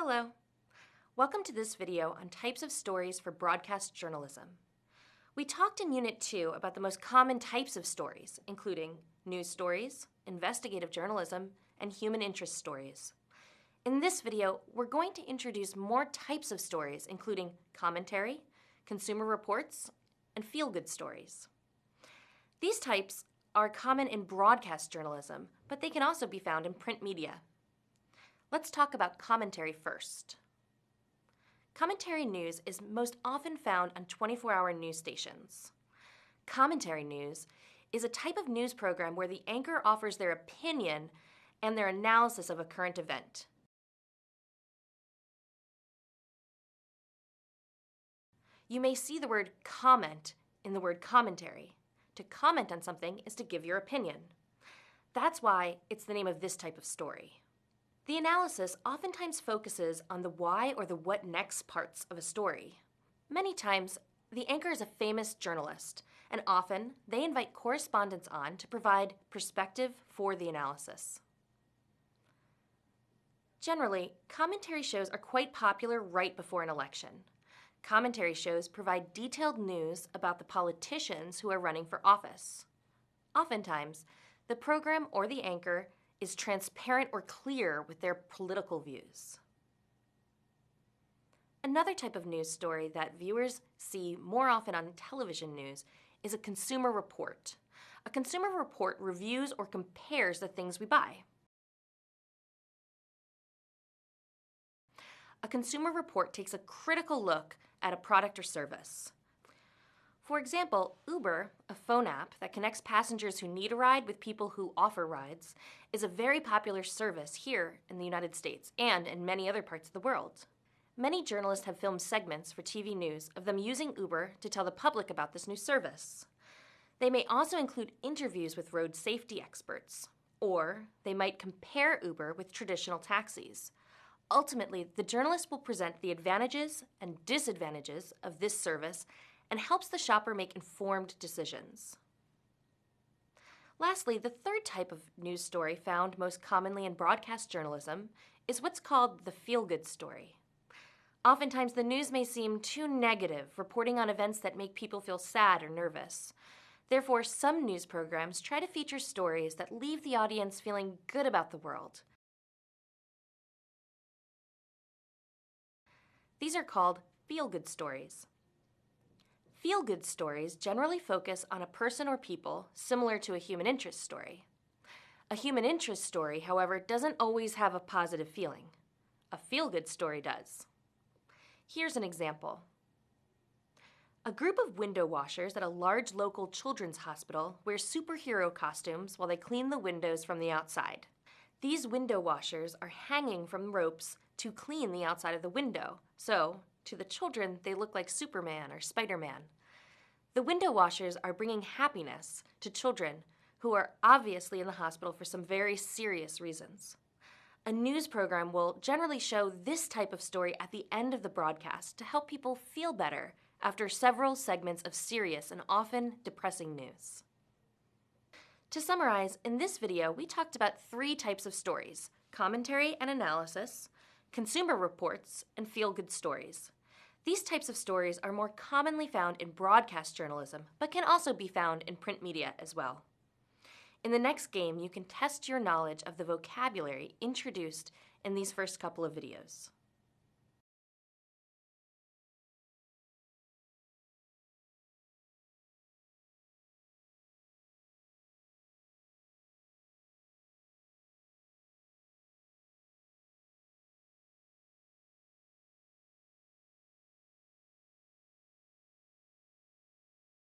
Hello. Welcome to this video on types of stories for broadcast journalism. We talked in Unit 2 about the most common types of stories, including news stories, investigative journalism, and human interest stories. In this video, we're going to introduce more types of stories, including commentary, consumer reports, and feel-good stories. These types are common in broadcast journalism, but they can also be found in print media. Let's talk about commentary first. Commentary news is most often found on 24-hour news stations. Commentary news is a type of news program where the anchor offers their opinion and their analysis of a current event. You may see the word comment in the word commentary. To comment on something is to give your opinion. That's why it's the name of this type of story. The analysis oftentimes focuses on the why or the what next parts of a story. Many times, the anchor is a famous journalist, and often they invite correspondents on to provide perspective for the analysis. Generally, commentary shows are quite popular right before an election. Commentary shows provide detailed news about the politicians who are running for office. Oftentimes, the program or the anchor is transparent or clear with their political views. Another type of news story that viewers see more often on television news is a consumer report. A consumer report reviews or compares the things we buy. A consumer report takes a critical look at a product or service. For example, Uber, a phone app that connects passengers who need a ride with people who offer rides, is a very popular service here in the United States and in many other parts of the world. Many journalists have filmed segments for TV news of them using Uber to tell the public about this new service. They may also include interviews with road safety experts, or they might compare Uber with traditional taxis. Ultimately, the journalist will present the advantages and disadvantages of this service and helps the shopper make informed decisions. Lastly, the third type of news story found most commonly in broadcast journalism is what's called the feel-good story. Oftentimes, the news may seem too negative, reporting on events that make people feel sad or nervous. Therefore, some news programs try to feature stories that leave the audience feeling good about the world. These are called feel-good stories. Feel-good stories generally focus on a person or people similar to a human interest story. A human interest story, however, doesn't always have a positive feeling. A feel-good story does. Here's an example. A group of window washers at a large local children's hospital wear superhero costumes while they clean the windows from the outside. These window washers are hanging from ropes to clean the outside of the window, so to the children, they look like Superman or Spider-Man. The window washers are bringing happiness to children who are obviously in the hospital for some very serious reasons. A news program will generally show this type of story at the end of the broadcast to help people feel better after several segments of serious and often depressing news. To summarize, in this video, we talked about three types of stories: commentary and analysis, consumer reports, and feel-good stories. These types of stories are more commonly found in broadcast journalism, but can also be found in print media as well. In the next game, you can test your knowledge of the vocabulary introduced in these first couple of videos.